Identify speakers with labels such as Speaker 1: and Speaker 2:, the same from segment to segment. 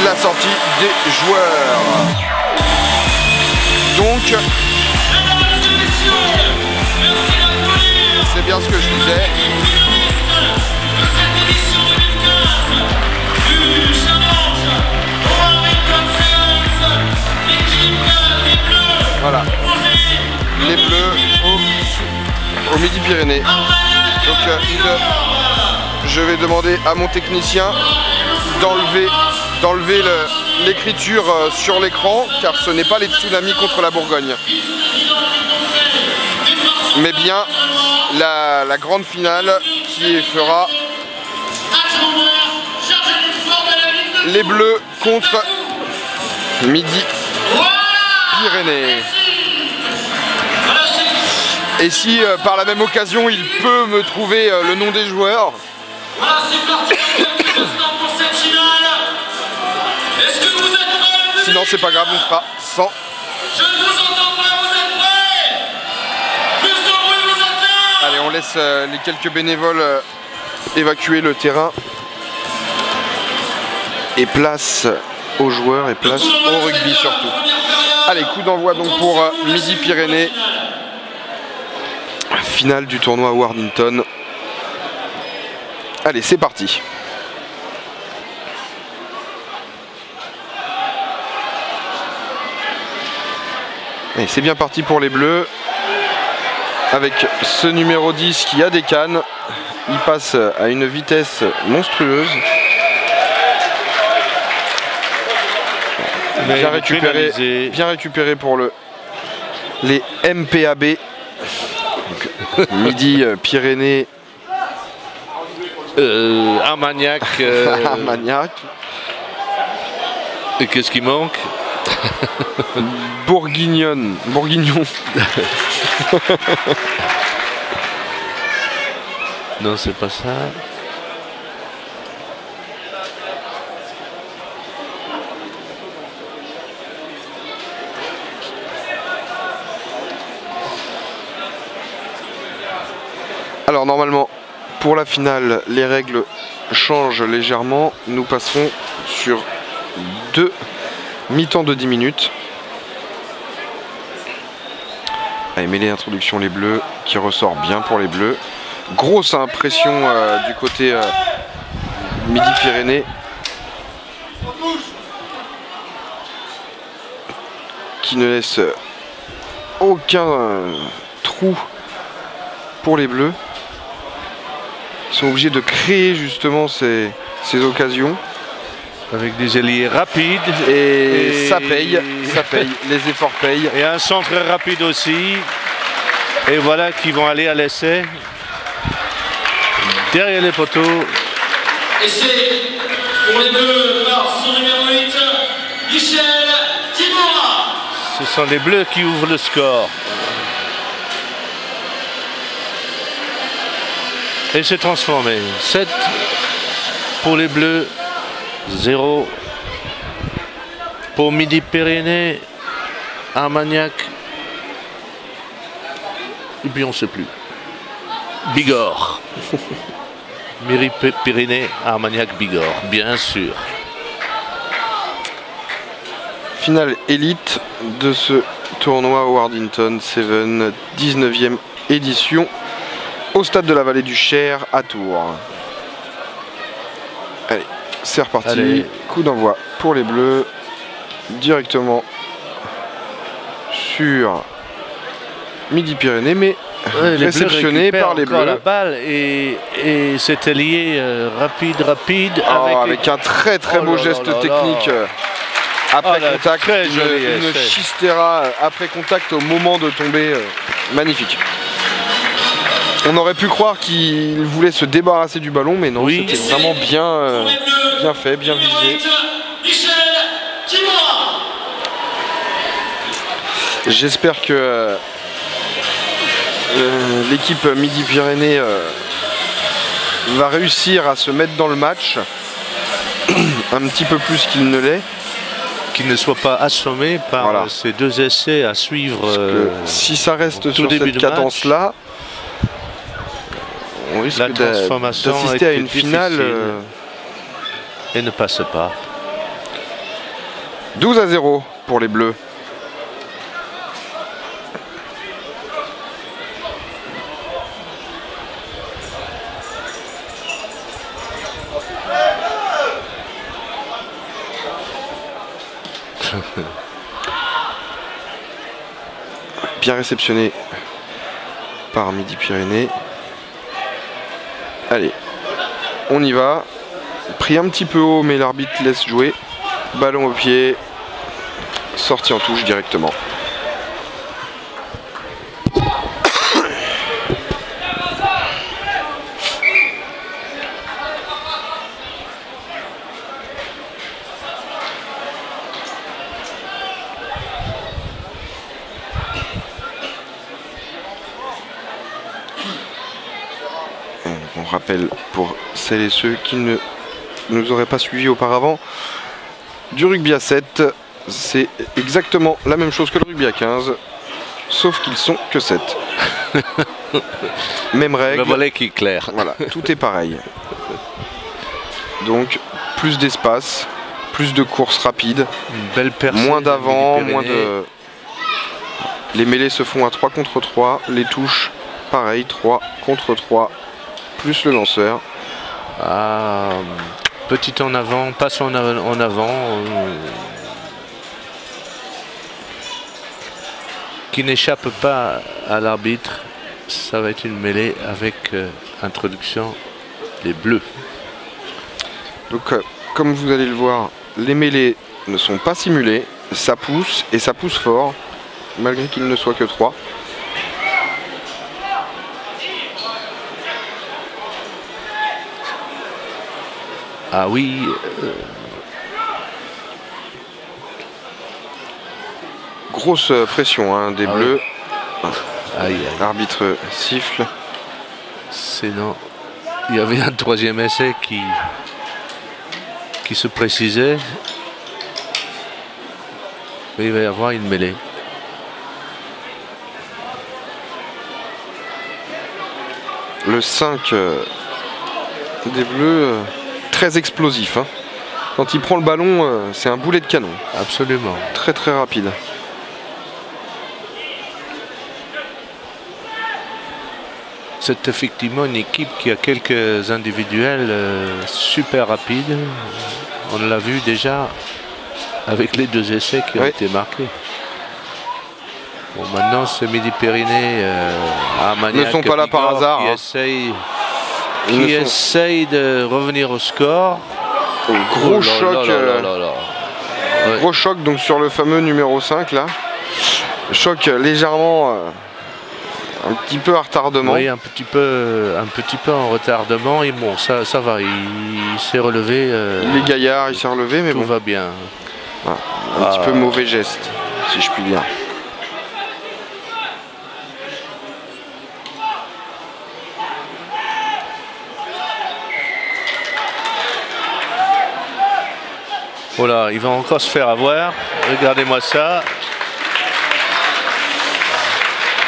Speaker 1: la sortie des joueurs. Donc, c'est bien ce que je disais. Voilà, les Bleus au Midi-Pyrénées. Donc je vais demander à mon technicien d'enlever l'écriture sur l'écran, car ce n'est pas les tsunamis contre la Bourgogne, mais bien la grande finale qui fera les Bleus contre Midi-Pyrénées. Et si par la même occasion il peut me trouver le nom des joueurs.
Speaker 2: Voilà, c'est parti pour cette finale. Est-ce que vous êtes prêts?
Speaker 1: Sinon c'est pas grave, on fera sans.
Speaker 2: Je ne vous entends pas, vous êtes prêts? Plus de bruit vous attend.
Speaker 1: Allez, on laisse les quelques bénévoles évacuer le terrain. Et place aux joueurs et place au rugby surtout. Allez, coup d'envoi donc pour Midi-Pyrénées. Finale du tournoi Wardington. Allez, c'est parti. Et c'est bien parti pour les Bleus. Avec ce numéro 10 qui a des cannes. Il passe à une vitesse monstrueuse. Bien récupéré pour les MPAB. Midi-Pyrénées.
Speaker 3: Armagnac.
Speaker 1: Armagnac.
Speaker 3: Et qu'est-ce qui manque?
Speaker 1: Bourguignon.
Speaker 3: Non, c'est pas ça.
Speaker 1: Alors normalement, pour la finale, les règles changent légèrement. Nous passerons sur 2 mi-temps de 10 minutes. Allez, mêlée introduction les Bleus, qui ressort bien pour les Bleus. Grosse impression du côté Midi-Pyrénées. Qui ne laisse aucun trou pour les Bleus. Ils sont obligés de créer justement ces occasions.
Speaker 3: Avec des ailiers rapides.
Speaker 1: Et ça paye, les efforts payent.
Speaker 3: Et un centre rapide aussi. Et voilà qu'ils vont aller à l'essai. Derrière les poteaux.
Speaker 2: Et c'est pour les Bleus par son numéro 8, Michel Timora.
Speaker 3: Ce sont les Bleus qui ouvrent le score. Et c'est transformé. 7 pour les Bleus, 0 pour Midi-Pyrénées, Armagnac. Et puis on ne sait plus. Bigorre. Midi-Pyrénées, Armagnac, Bigorre, bien sûr.
Speaker 1: Finale élite de ce tournoi Wardington 7, 19e édition. Au stade de la Vallée du Cher à Tours. Allez, c'est reparti. Allez. Coup d'envoi pour les Bleus. Directement sur Midi-Pyrénées, mais réceptionné par les Bleus.
Speaker 3: La balle et c'était lié rapide.
Speaker 1: Avec un très beau geste technique. Après contact, une chistera après contact au moment de tomber. Magnifique. On aurait pu croire qu'il voulait se débarrasser du ballon, mais non, oui, c'était vraiment bien fait, bien visé. J'espère que l'équipe Midi-Pyrénées va réussir à se mettre dans le match un petit peu plus qu'il ne l'est.
Speaker 3: Qu'il ne soit pas assommé par ces 2 essais à suivre.
Speaker 1: Si ça reste sur cette cadence-là, on risque d'assister à une finale
Speaker 3: et ne passe pas.
Speaker 1: 12-0 pour les Bleus. Bien réceptionné par Midi-Pyrénées. Allez, on y va. Pris un petit peu haut, mais l'arbitre laisse jouer. Ballon au pied. Sortie en touche directement. On rappelle pour celles et ceux qui ne nous auraient pas suivis auparavant, du rugby à 7, c'est exactement la même chose que le rugby à 15, sauf qu'ils sont que 7. Même règle.
Speaker 3: Le volet qui est clair.
Speaker 1: Voilà, tout est pareil. Donc, plus d'espace, plus de courses rapides,
Speaker 3: une belle percée,
Speaker 1: moins d'avant, moins de... Les mêlées se font à 3 contre 3, les touches, pareil, 3 contre 3, plus le lanceur.
Speaker 3: Ah, petit en avant, passe en avant. Qui n'échappe pas à l'arbitre. Ça va être une mêlée avec introduction des Bleus.
Speaker 1: Donc, comme vous allez le voir, les mêlées ne sont pas simulées. Ça pousse et ça pousse fort, malgré qu'il ne soit que 3.
Speaker 3: Ah oui.
Speaker 1: Grosse pression hein, des Bleus.
Speaker 3: Oui. Aïe, aïe.
Speaker 1: L'arbitre siffle.
Speaker 3: Sinon, il y avait un troisième essai qui se précisait. Mais il va y avoir une mêlée.
Speaker 1: Le 5 des Bleus, très explosif. Hein. Quand il prend le ballon, c'est un boulet de canon.
Speaker 3: Absolument.
Speaker 1: Très très rapide.
Speaker 3: C'est effectivement une équipe qui a quelques individuels super rapides. On l'a vu déjà avec les 2 essais qui ont été marqués. Bon, maintenant, c'est Midi-Pyrénées
Speaker 1: ne sont pas là par hasard.
Speaker 3: Qui essaye de revenir au score.
Speaker 1: Gros choc. Gros choc donc sur le fameux numéro 5 là. Choc légèrement un petit peu à retardement.
Speaker 3: Oui, un petit peu en retardement. Et bon, ça va. Il s'est relevé.
Speaker 1: Il est gaillard, il s'est relevé, mais
Speaker 3: tout va bien.
Speaker 1: Voilà, un petit peu mauvais geste, si je puis dire.
Speaker 3: Voilà, il va encore se faire avoir. Regardez-moi ça.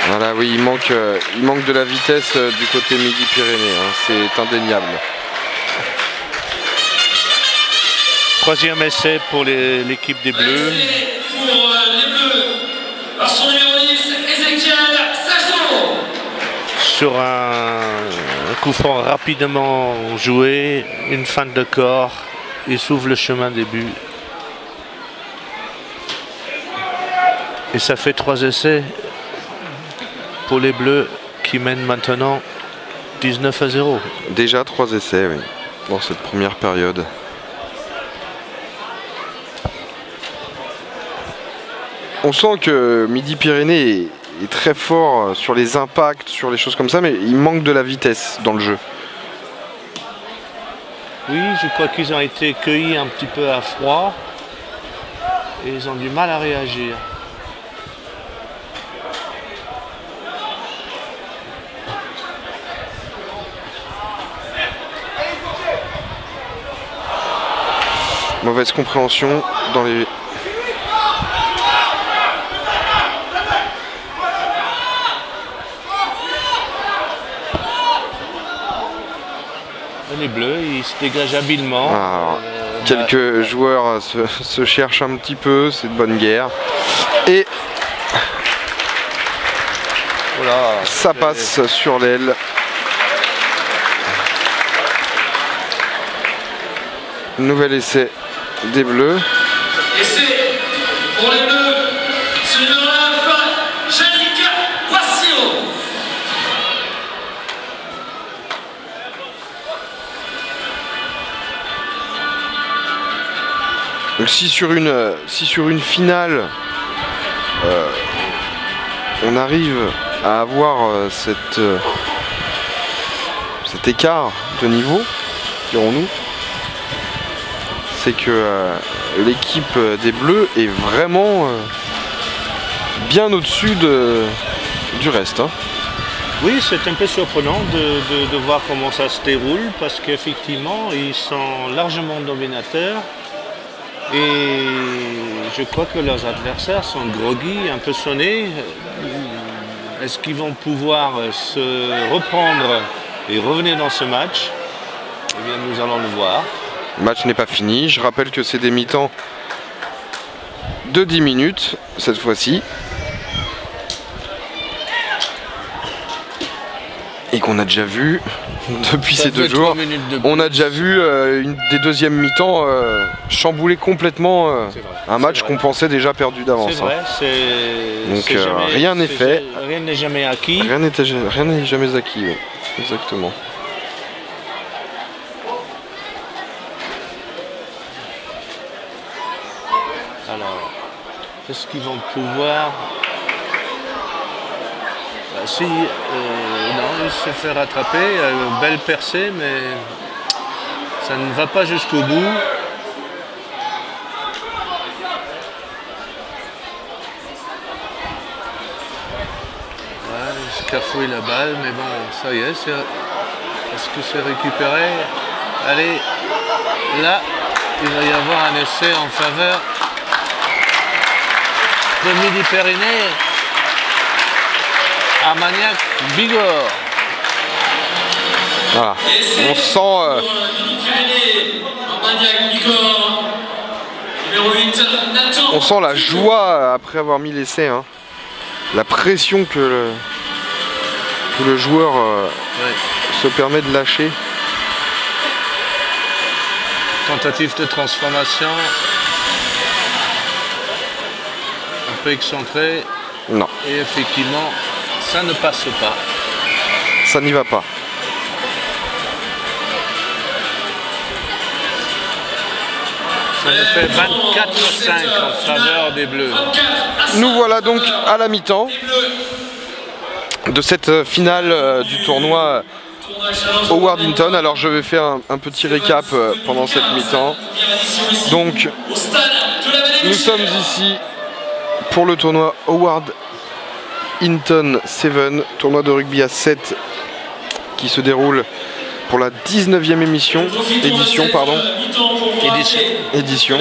Speaker 1: Voilà, oui, il manque de la vitesse du côté Midi-Pyrénées, hein, c'est indéniable.
Speaker 3: Troisième essai pour l'équipe des Bleus.
Speaker 2: Pour les Bleus, par son numéro 10, Ezekiel Sajo.
Speaker 3: Sur un coup franc rapidement joué, une feinte de corps, il s'ouvre le chemin des buts. Et ça fait 3 essais pour les Bleus qui mènent maintenant 19-0.
Speaker 1: Déjà 3 essais, oui, dans cette première période. On sent que Midi-Pyrénées est très fort sur les impacts, sur les choses comme ça, mais il manque de la vitesse dans le jeu.
Speaker 3: Oui, je crois qu'ils ont été cueillis un petit peu à froid et ils ont du mal à réagir.
Speaker 1: Mauvaise compréhension dans les...
Speaker 3: Les Bleus, ils se dégagent habilement.
Speaker 1: Quelques joueurs se cherchent un petit peu, c'est de bonne guerre. Et voilà, ça passe sur l'aile. Nouvel essai des Bleus.
Speaker 2: Essai pour les Bleus, c'est le numéro 9, Yannick Wassio.
Speaker 1: Donc si sur une finale on arrive à avoir cet écart de niveau, dirons-nous, c'est que l'équipe des Bleus est vraiment bien au-dessus du reste. Hein.
Speaker 3: Oui, c'est un peu surprenant de voir comment ça se déroule, parce qu'effectivement, ils sont largement dominateurs. Et je crois que leurs adversaires sont groggy, un peu sonnés. Est-ce qu'ils vont pouvoir se reprendre et revenir dans ce match? Eh bien, nous allons le voir.
Speaker 1: Le match n'est pas fini. Je rappelle que c'est des mi-temps de 10 minutes cette fois-ci. Et qu'on a déjà vu depuis ces 2 jours, on a déjà vu des deuxièmes mi-temps chambouler complètement un match qu'on pensait déjà perdu d'avance.
Speaker 3: C'est vrai,
Speaker 1: donc rien n'est fait.
Speaker 3: Rien n'est jamais acquis.
Speaker 1: Rien n'est jamais acquis, oui. Exactement.
Speaker 3: Alors, est-ce qu'ils vont pouvoir... Si, non, il se fait rattraper, belle percée, mais ça ne va pas jusqu'au bout. Ouais, il se cafouille la balle, mais bon, ça y est, est-ce que c'est récupéré? Allez, là, il va y avoir un essai en faveur de Midi-Pyrénées. Armagnac Bigorre.
Speaker 1: Voilà. On sent on sent la joie après avoir mis l'essai, hein. La pression que le joueur se permet de lâcher.
Speaker 3: Tentative de transformation. Un peu excentré.
Speaker 1: Non.
Speaker 3: Et effectivement, ça ne passe pas.
Speaker 1: Ça n'y va pas.
Speaker 3: Ça nous fait 24-5 en faveur des Bleus.
Speaker 1: Nous voilà donc à la mi-temps de cette finale du tournoi Howard Hinton. Alors je vais faire un petit récap pendant cette mi-temps. Donc nous sommes ici pour le tournoi Howard Hinton 7, tournoi de rugby à 7 qui se déroule pour la 19e édition.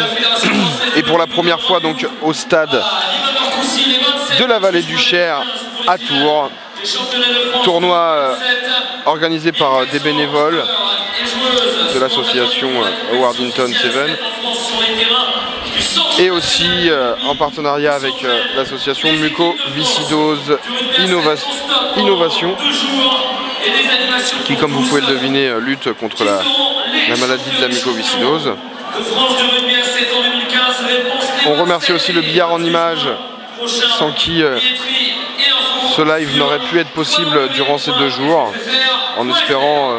Speaker 1: Et pour la première fois donc au stade de la Vallée du Cher à Tours. Tournoi organisé par des bénévoles de l'association Howard Hinton 7 et aussi en partenariat avec l'association Mucoviscidose Innovation qui, comme vous pouvez le deviner, lutte contre la maladie de la mucoviscidose. On remercie aussi le billard en images sans qui ce live n'aurait pu être possible durant ces 2 jours, en espérant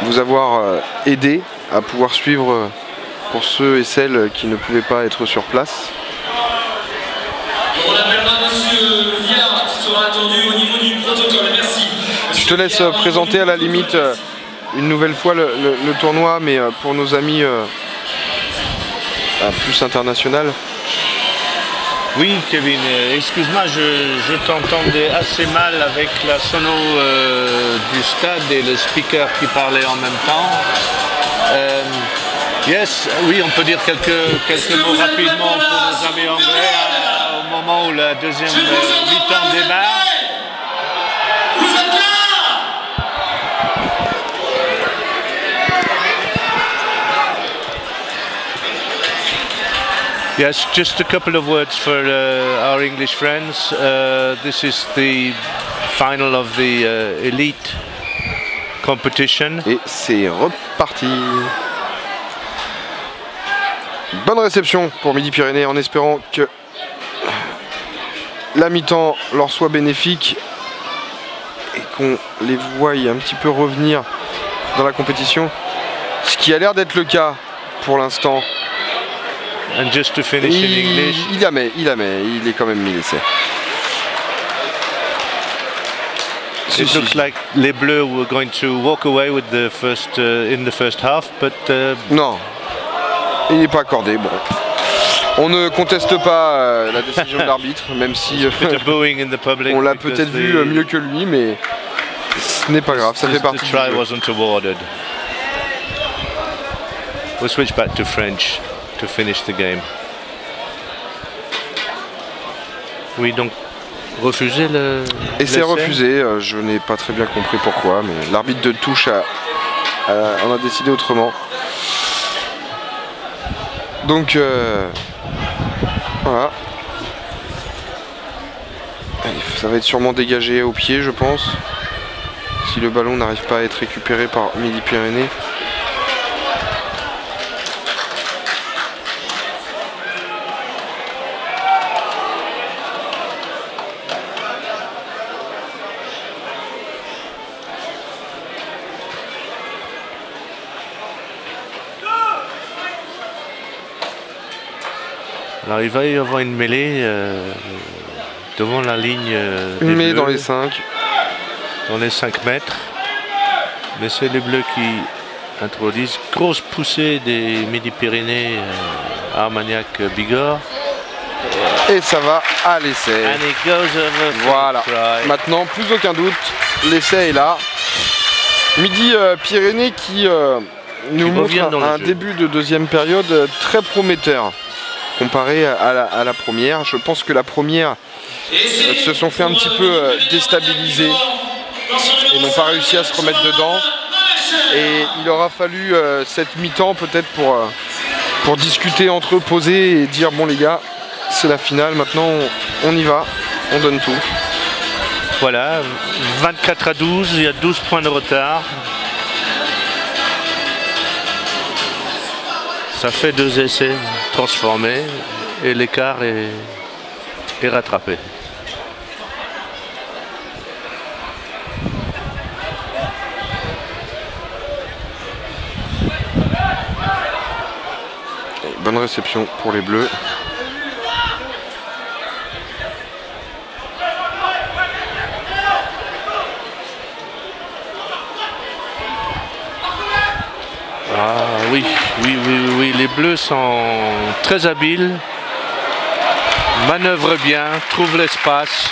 Speaker 1: vous avoir aidé à pouvoir suivre pour ceux et celles qui ne pouvaient pas être sur place.
Speaker 2: On appellera monsieur Viard qui sera attendu au niveau du protocole. Merci.
Speaker 1: Je te laisse présenter à la limite une nouvelle fois le tournoi, mais pour nos amis plus international.
Speaker 3: Oui, Kevin, excuse-moi, je t'entendais assez mal avec la sono du stade et le speaker qui parlait en même temps. Yes, oui, on peut dire quelques mots rapidement pour nos amis anglais au moment où la deuxième mi-temps démarre.
Speaker 2: Vous êtes là?
Speaker 3: Yes, just a couple of words for our English friends. This is the final of the elite competition.
Speaker 1: Et c'est reparti. Bonne réception pour Midi-Pyrénées en espérant que la mi-temps leur soit bénéfique et qu'on les voie un petit peu revenir dans la compétition. Ce qui a l'air d'être le cas pour l'instant.
Speaker 3: And just to finish in English.
Speaker 1: Il est quand même mis l'essai.
Speaker 3: It looks like les Bleus were going to walk away with the first in the first half, but
Speaker 1: non, il n'est pas accordé. Bon, on ne conteste pas la décision de l'arbitre, même si on l'a peut-être vu mieux que lui, mais ce n'est pas grave, ça fait partie du jeu.
Speaker 3: Wasn't awarded. We'll switch back to French to finish the game. Oui, donc refuser le.
Speaker 1: Et c'est refusé, je n'ai pas très bien compris pourquoi, mais l'arbitre de touche en a décidé autrement. Donc voilà. Ça va être sûrement dégagé au pied, je pense, si le ballon n'arrive pas à être récupéré par Midi-Pyrénées.
Speaker 3: Alors il va y avoir une mêlée devant la ligne
Speaker 1: une mêlée dans les 5.
Speaker 3: Dans les 5 mètres. Mais c'est les Bleus qui introduisent. Grosse poussée des Midi-Pyrénées à Armagnac-Bigorre.
Speaker 1: Et ça va à l'essai. Voilà. Maintenant, plus aucun doute, l'essai est là. Midi-Pyrénées qui nous montre un début de deuxième période très prometteur. Comparé à la première, je pense que la première se sont fait un petit peu déstabiliser et n'ont pas réussi à se remettre dedans. Et il aura fallu cette mi-temps peut-être pour discuter entre eux, poser et dire bon les gars, c'est la finale, maintenant on y va, on donne tout.
Speaker 3: Voilà, 24-12, il y a 12 points de retard. Ça fait 2 essais transformés et l'écart est rattrapé.
Speaker 1: Bonne réception pour les Bleus.
Speaker 3: Ah oui, les Bleus sont très habiles, manœuvrent bien, trouvent l'espace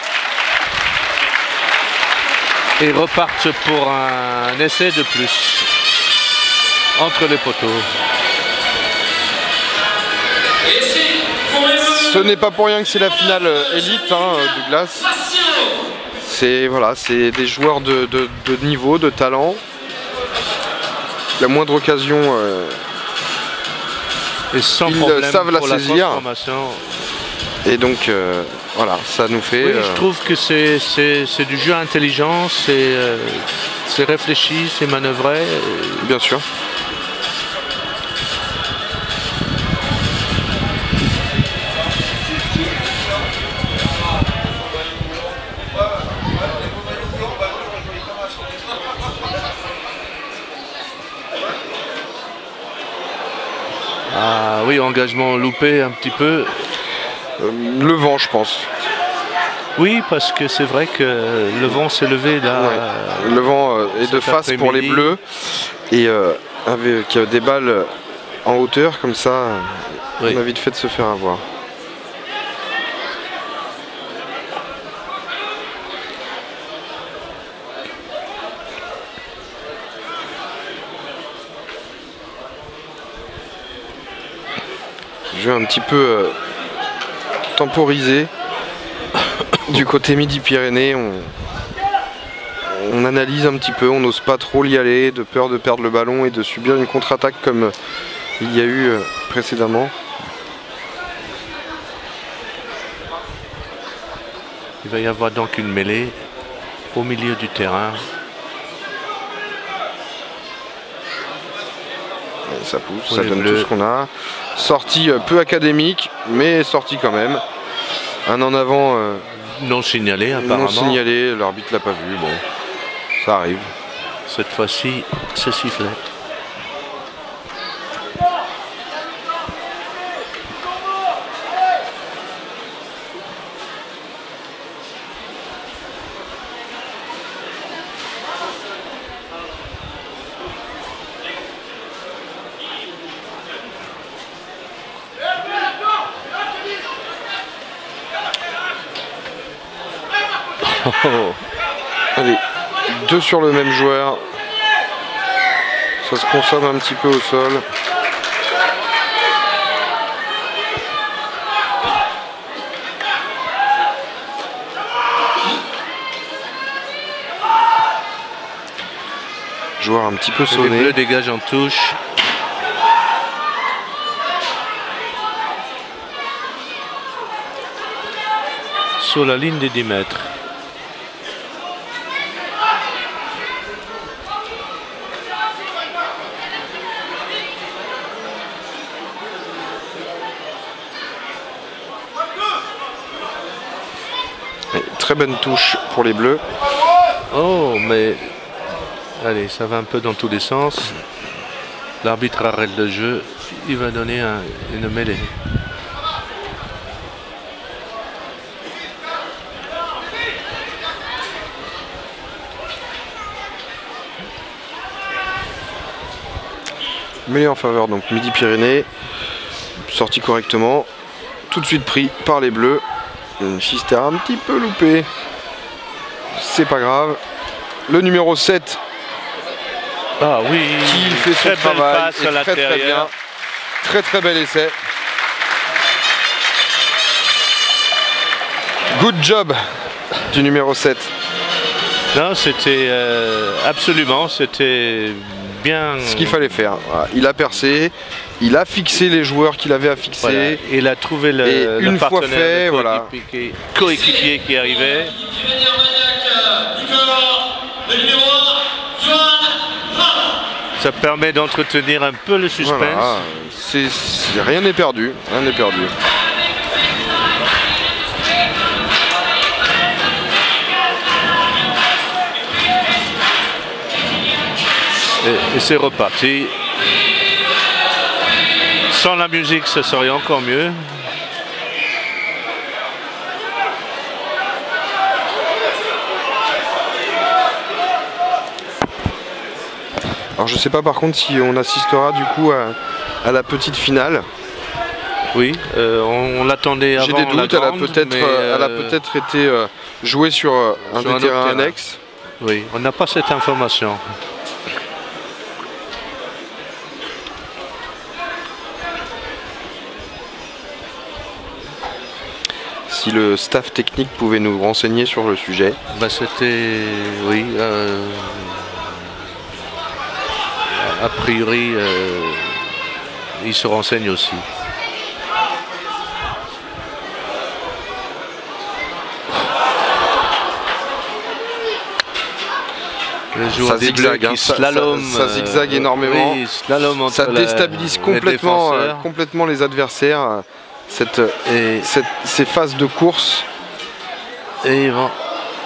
Speaker 3: et repartent pour un essai de plus entre les poteaux.
Speaker 1: Ce n'est pas pour rien que c'est la finale élite de glace. C'est voilà, c'est des joueurs de niveau, de talent. La moindre occasion,
Speaker 3: et sans
Speaker 1: ils savent la saisir. Et donc voilà, ça nous fait.
Speaker 3: Oui, je trouve que c'est du jeu intelligent, c'est réfléchi, c'est manœuvré.
Speaker 1: Bien sûr.
Speaker 3: Ah oui, engagement loupé un petit peu.
Speaker 1: Le vent, je pense.
Speaker 3: Oui, parce que c'est vrai que le vent s'est levé là.
Speaker 1: Ouais. Le vent est de face pour les Bleus. Et avec des balles en hauteur, comme ça, oui. On a vite fait de se faire avoir. Jeu un petit peu temporisé du côté Midi-Pyrénées. On analyse un petit peu, on n'ose pas trop y aller, de peur de perdre le ballon et de subir une contre-attaque comme il y a eu précédemment.
Speaker 3: Il va y avoir donc une mêlée au milieu du terrain.
Speaker 1: Et ça pousse, ça donne tout ce qu'on a. Sortie peu académique, mais sortie quand même. Un en avant
Speaker 3: non signalé apparemment.
Speaker 1: Non signalé, l'arbitre l'a pas vu. Bon, ça arrive.
Speaker 3: Cette fois-ci, c'est sifflé.
Speaker 1: Oh. Allez, 2 sur le même joueur. Ça se consomme un petit peu au sol. Joueur un petit peu sonné.
Speaker 3: Les Bleus dégagent en touche. Sur la ligne des 10 mètres.
Speaker 1: Très bonne touche pour les Bleus.
Speaker 3: Oh, mais allez, ça va un peu dans tous les sens. L'arbitre arrête le jeu. Il va donner une mêlée.
Speaker 1: Mêlée en faveur donc Midi-Pyrénées. Sorti correctement. Tout de suite pris par les Bleus. Une Chistera un petit peu loupée. C'est pas grave. Le numéro 7.
Speaker 3: Ah oui,
Speaker 1: qui fait son travail. Très bien. Très bel essai. Good job du numéro 7.
Speaker 3: Non, c'était absolument, c'était bien.
Speaker 1: Ce qu'il fallait faire. Voilà. Il a percé. Il a fixé les joueurs qu'il avait à fixer.
Speaker 3: Voilà. Il a trouvé le partenaire, voilà, coéquipier qui arrivait. Ça permet d'entretenir un peu le suspense.
Speaker 1: Voilà. Rien n'est perdu. Rien n'est perdu.
Speaker 3: Et c'est reparti. Sans la musique, ça serait encore mieux.
Speaker 1: Alors je sais pas par contre si on assistera du coup à la petite finale.
Speaker 3: Oui, on l'attendait avant.
Speaker 1: J'ai des doutes, elle a peut-être été jouée sur un des terrains annexes.
Speaker 3: Oui, on n'a pas cette information.
Speaker 1: Si le staff technique pouvait nous renseigner sur le sujet.
Speaker 3: Bah c'était, oui, a priori, il se renseigne aussi.
Speaker 1: Ça zigzague, hein, ça zigzague énormément.
Speaker 3: Oui, slalom
Speaker 1: ça déstabilise complètement les adversaires. Ces phases de course.
Speaker 3: Et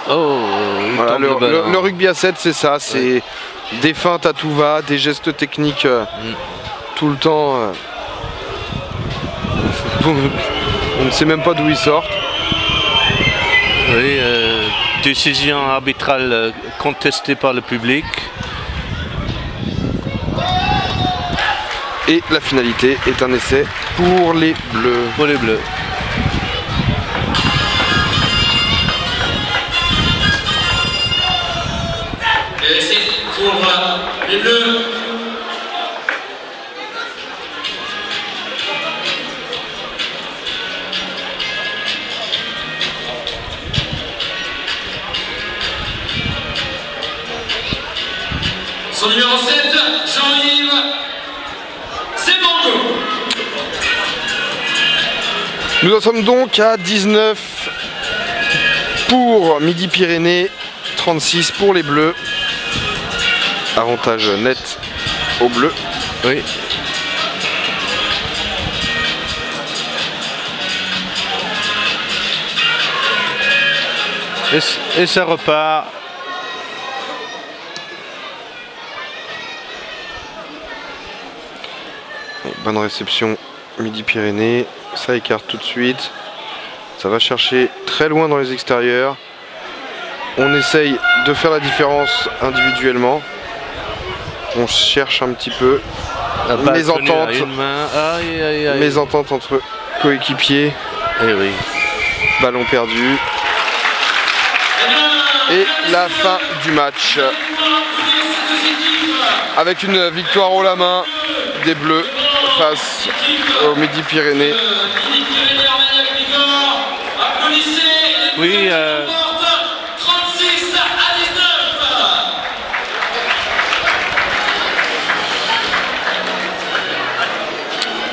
Speaker 1: voilà, le rugby à 7, c'est ça, c'est des feintes à tout va, des gestes techniques tout le temps. On ne sait même pas d'où ils sortent.
Speaker 3: Oui, décision arbitrale contestée par le public.
Speaker 1: Et la finalité est un essai pour les Bleus.
Speaker 3: Pour les Bleus.
Speaker 2: Essai pour les Bleus. Son numéro 7, Jean-Yves Semango.
Speaker 1: Nous en sommes donc à 19 pour Midi-Pyrénées, 36 pour les Bleus. Avantage net aux Bleus.
Speaker 3: Oui. Et ça repart.
Speaker 1: Bonne réception Midi-Pyrénées. Ça écarte tout de suite. Ça va chercher très loin dans les extérieurs. On essaye de faire la différence individuellement. On cherche un petit peu. Mésentente entre coéquipiers.
Speaker 3: Eh oui.
Speaker 1: Ballon perdu. Et la fin du match. Avec une victoire haut la main des Bleus face aux Midi-Pyrénées.
Speaker 3: Oui.
Speaker 2: 36 à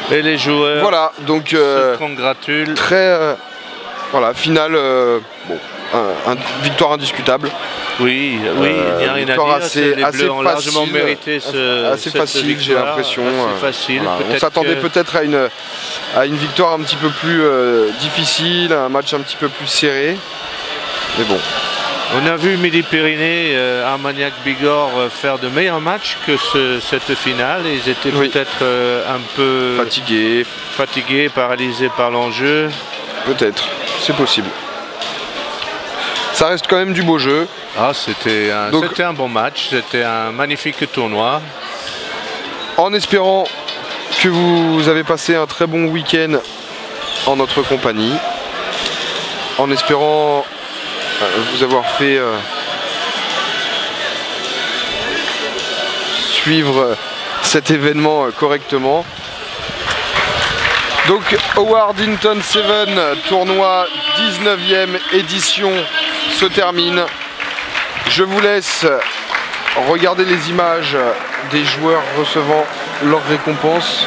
Speaker 2: 19.
Speaker 3: Et les joueurs.
Speaker 1: Voilà, donc
Speaker 3: se congratulent.
Speaker 1: Très voilà, finale. Bon, victoire indiscutable.
Speaker 3: Oui, oui, il n'y a rien à dire.
Speaker 1: Assez
Speaker 3: les Bleus ont largement mérité
Speaker 1: assez facile, j'ai l'impression.
Speaker 3: Assez facile.
Speaker 1: Voilà. On s'attendait peut-être à une victoire un petit peu plus difficile, un match un petit peu plus serré. Mais bon.
Speaker 3: On a vu Midi-Pyrénées, Armagnac-Bigorre faire de meilleurs matchs que cette finale. Ils étaient peut-être un peu fatigués, paralysés par l'enjeu.
Speaker 1: Peut-être, c'est possible. Ça reste quand même du beau jeu.
Speaker 3: Ah, c'était un bon match, c'était un magnifique tournoi.
Speaker 1: En espérant que vous avez passé un très bon week-end en notre compagnie. En espérant vous avoir fait suivre cet événement correctement. Donc Howard Hinton 7 tournoi 19e édition se termine. Je vous laisse regarder les images des joueurs recevant leur récompense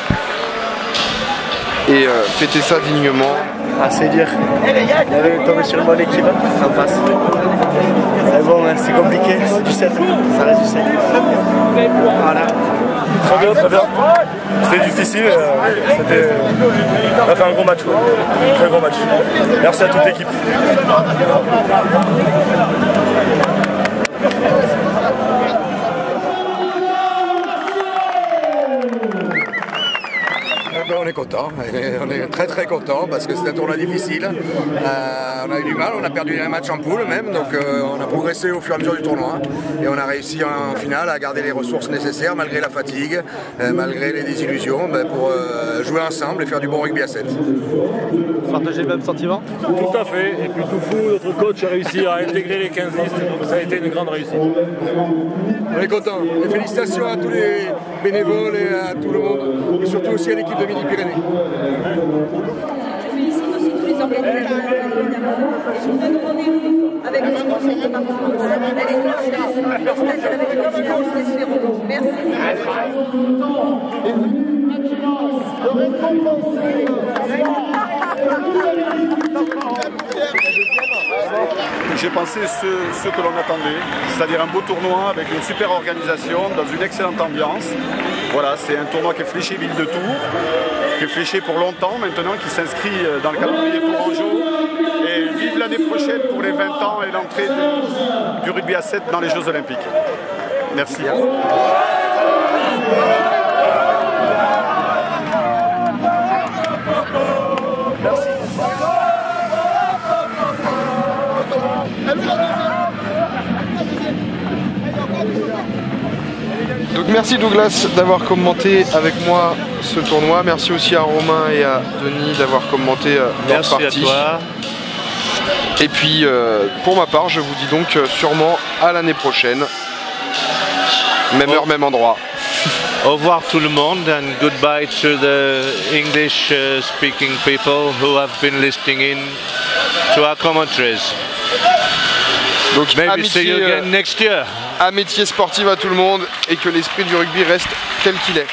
Speaker 1: et fêter ça dignement.
Speaker 4: Ah, c'est dur. On avait tombé sur une bonne équipe en face. C'est bon, hein, c'est compliqué, c'est du 7. Ça reste du 7. Voilà.
Speaker 5: Très bien, très bien. C'était difficile. On a fait un gros match. Quoi. Très gros match. Merci à toute l'équipe.
Speaker 6: On est content, on est très très content parce que c'est un tournoi difficile. On a eu du mal, on a perdu un match en poule même, donc on a progressé au fur et à mesure du tournoi et on a réussi en finale à garder les ressources nécessaires malgré la fatigue, malgré les désillusions, pour jouer ensemble et faire du bon rugby à 7.
Speaker 4: Vous partagez le même sentiment?
Speaker 5: Tout à fait, et puis tout fou, notre coach a réussi à intégrer les 15 listes, donc ça a été une grande réussite.
Speaker 6: On est content, et félicitations à tous les bénévoles et à tout le monde, et surtout aussi à l'équipe de Midi-Pyrénées.
Speaker 7: Je félicite aussi tous les organisateurs, évidemment. Je vous donne rendez-vous avec le conseil départemental, avec le stade de la Métropole, nous espérons. Merci.
Speaker 5: J'ai pensé ce que l'on attendait, c'est-à-dire un beau tournoi avec une super organisation, dans une excellente ambiance. Voilà, c'est un tournoi qui est fléché Ville de Tours, qui est fléché pour longtemps maintenant, qui s'inscrit dans le calendrier Tourangeau. Et vive l'année prochaine pour les 20 ans et l'entrée du rugby à 7 dans les Jeux Olympiques. Merci.
Speaker 1: Donc merci Douglas d'avoir commenté avec moi ce tournoi. Merci aussi à Romain et à Denis d'avoir commenté notre partie.
Speaker 3: Merci à toi.
Speaker 1: Et puis pour ma part, je vous dis donc sûrement à l'année prochaine. Même heure, même endroit.
Speaker 3: Au revoir tout le monde and goodbye to the English speaking people who have been listening in to our commentaries.
Speaker 1: Donc
Speaker 3: maybe see you again next year.
Speaker 1: Amitié sportive à tout le monde et que l'esprit du rugby reste tel qu'il est.